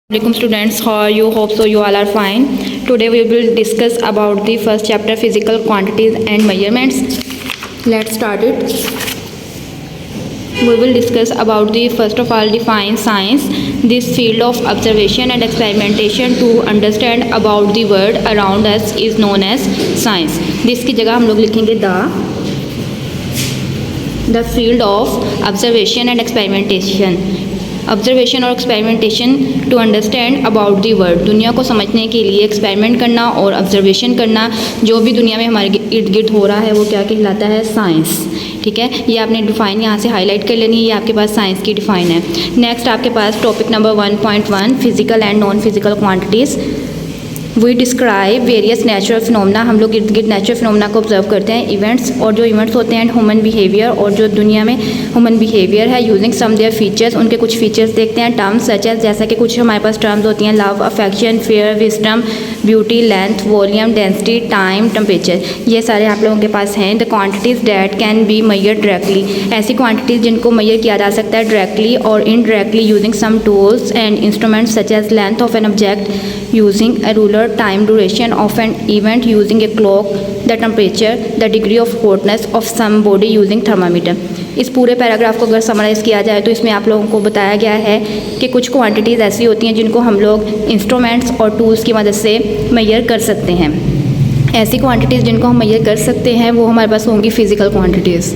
Welcome students, how are you? Hope so you all are fine. Today we will discuss about the first chapter, physical quantities and measurements. Let's start it. We will discuss about the first of all define science, this field of observation and experimentation to understand about the world around us is known as science. This की जगह हम लोग लिखेंगे the field of observation and experimentation. Observation और experimentation to understand about the world, दुनिया को समझने के लिए एक्सपेरिमेंट करना और ऑब्जर्वेशन करना, जो भी दुनिया में हमारे इर्द गिर्द हो रहा है वो क्या कहलाता है? साइंस। ठीक है, ये आपने डिफाइन यहाँ से हाईलाइट कर लेनी है, ये आपके पास साइंस की डिफाइन है। नेक्स्ट आपके पास topic number 1.1 physical and non physical quantities. We describe various natural phenomena, हम लोग इर्द गिर्द नेचुरल फिनोमेना को ऑब्जर्व करते हैं, इवेंट्स, और जो इवेंट्स होते हैं ह्यूमन बिहेवियर, और जो दुनिया में ह्यूमन बिहेवियर है, यूजिंग सम देयर फीचर्स, उनके कुछ फीचर्स देखते हैं। टर्म्स सच एज, जैसा कि कुछ हमारे पास टर्म्स होती हैं, love, affection, fair, wisdom, beauty, length, volume, density, time, temperature, ये सारे आप लोगों के पास हैं। The quantities that can be measured directly, ऐसी क्वांटिटीज़ जिनको मैयर किया जा सकता है डायरेक्टली और indirectly using some tools and instruments such as length of an object using a ruler, time duration of an event using a clock, the temperature, the degree of hotness of some body using thermometer। इस पूरे paragraph को अगर summarise किया जाए तो इसमें आप लोगों को बताया गया है कि कुछ क्वांटिटीज़ ऐसी होती हैं जिनको हम लोग इंस्ट्रूमेंट्स और टूल्स की मदद से मैयर कर सकते हैं। ऐसी क्वांटिटीज़ जिनको हम मैयर कर सकते हैं वो हमारे पास होंगी फिज़िकल क्वांटिटीज़।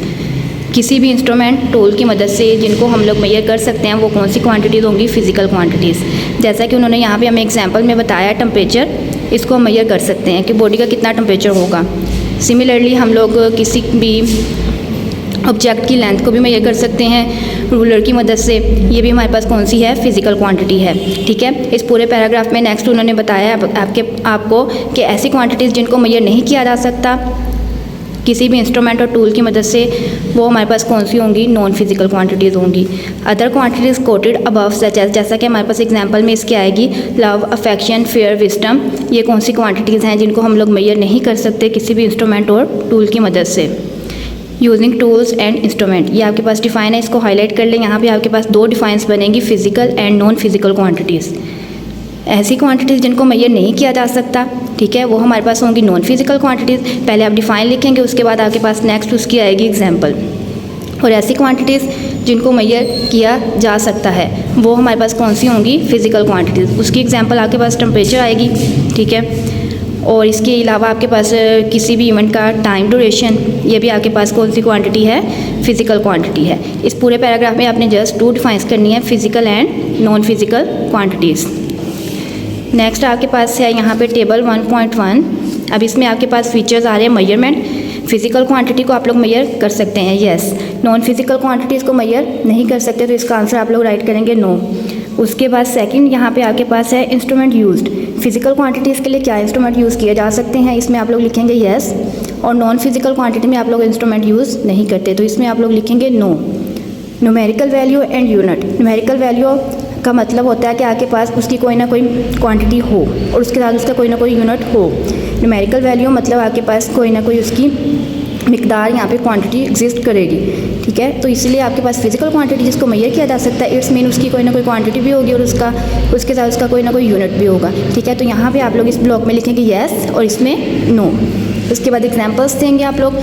किसी भी इंस्ट्रूमेंट टूल की मदद से जिनको हम लोग मैयर कर सकते हैं वो कौन सी क्वांटिटीज़ होंगी? Physical quantities. जैसा कि उन्होंने यहाँ पे हमें एग्जांपल में बताया, टेम्परेचर, इसको हम मैयर कर सकते हैं कि बॉडी का कितना टेम्परेचर होगा। सिमिलरली हम लोग किसी भी ऑब्जेक्ट की लेंथ को भी मैयर कर सकते हैं रूलर की मदद से, ये भी हमारे पास कौन सी है? फिज़िकल क्वांटिटी है। ठीक है, इस पूरे पैराग्राफ में नेक्स्ट उन्होंने बताया आपको कि ऐसी क्वांटिटीज़ जिनको मैयर नहीं किया जा सकता किसी भी इंस्ट्रूमेंट और टूल की मदद से, वो हमारे पास कौन सी होंगी? नॉन फिजिकल क्वांटिटीज़ होंगी। Other quantities quoted above such as, जैसा कि हमारे पास एग्जांपल में इसके आएगी लव, अफेक्शन, फेयर, विजडम, ये कौन सी क्वांटिटीज़ हैं जिनको हम लोग मैयर नहीं कर सकते किसी भी इंस्ट्रूमेंट और टूल की मदद से यूजिंग टूल्स एंड इंस्ट्रूमेंट। ये आपके पास डिफाइन है, इसको हाईलाइट कर लें। यहाँ पे आपके पास दो डिफाइंस बनेंगी, physical and non physical quantities. ऐसी क्वांटिटीज़ जिनको मैयर नहीं किया जा सकता, ठीक है, वो हमारे पास होंगी नॉन फिजिकल क्वांटिटीज़। पहले आप डिफाइन लिखेंगे, उसके बाद आपके पास नेक्स्ट उसकी आएगी एग्जांपल। और ऐसी क्वांटिटीज़ जिनको मैयर किया जा सकता है वो हमारे पास कौन सी होंगी? Physical quantities. उसकी एग्जांपल आपके पास टेम्परेचर आएगी। ठीक है, और इसके अलावा आपके पास किसी भी इवेंट का टाइम ड्यूरेशन, ये भी आपके पास कौन सी क्वांटिटी है? फिजिकल क्वांटिटी है। इस पूरे पैराग्राफ में आपने जस्ट टू डिफाइंस करनी है, physical and non physical quantities. Next आपके पास है यहाँ पे टेबल 1.1। अब इसमें आपके पास फीचर्स आ रहे हैं मेजरमेंट। फिजिकल क्वांटिटी को आप लोग मैयर कर सकते हैं, यस। नॉन फिजिकल क्वांटिटीज़ को मैयर नहीं कर सकते, तो इसका आंसर आप लोग राइट करेंगे नो। उसके बाद सेकंड यहाँ पे आपके पास है इंस्ट्रूमेंट यूज्ड। फिजिकल क्वांटिटीज़ के लिए क्या इंस्ट्रूमेंट यूज़ किए जा सकते हैं, इसमें आप लोग लिखेंगे यस। और नॉन फिजिकल क्वांटिटी में आप लोग इंस्ट्रूमेंट यूज़ नहीं करते, तो इसमें आप लोग लिखेंगे no. Numerical value and unit. Numerical value का मतलब होता है कि आपके पास उसकी कोई ना कोई क्वांटिटी हो और उसके साथ उसका कोई ना कोई यूनिट हो। न्यूमेरिकल वैल्यू मतलब आपके पास कोई ना कोई उसकी मिकदार, यहाँ पे क्वांटिटी एग्जिस्ट करेगी। ठीक है, तो इसलिए आपके पास फिजिकल क्वांटिटी जिसको मैयर किया जा सकता है, इट्स मीन उसकी कोई ना कोई क्वांटिटी भी होगी और उसके साथ उसका कोई ना कोई यूनिट भी होगा। ठीक है, तो यहाँ पे आप लोग इस ब्लॉक में लिखेंगे यस और इसमें नो। उसके बाद एग्जाम्पल्स देंगे आप लोग।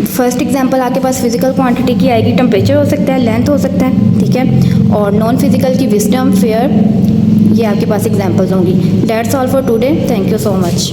फर्स्ट एग्जांपल आपके पास फिजिकल क्वांटिटी की आएगी, टेम्परेचर हो सकता है, लेंथ हो सकता है। ठीक है, और नॉन फिजिकल की विजडम, फेयर, ये आपके पास एग्जांपल्स होंगी। That's all for today, thank you so much.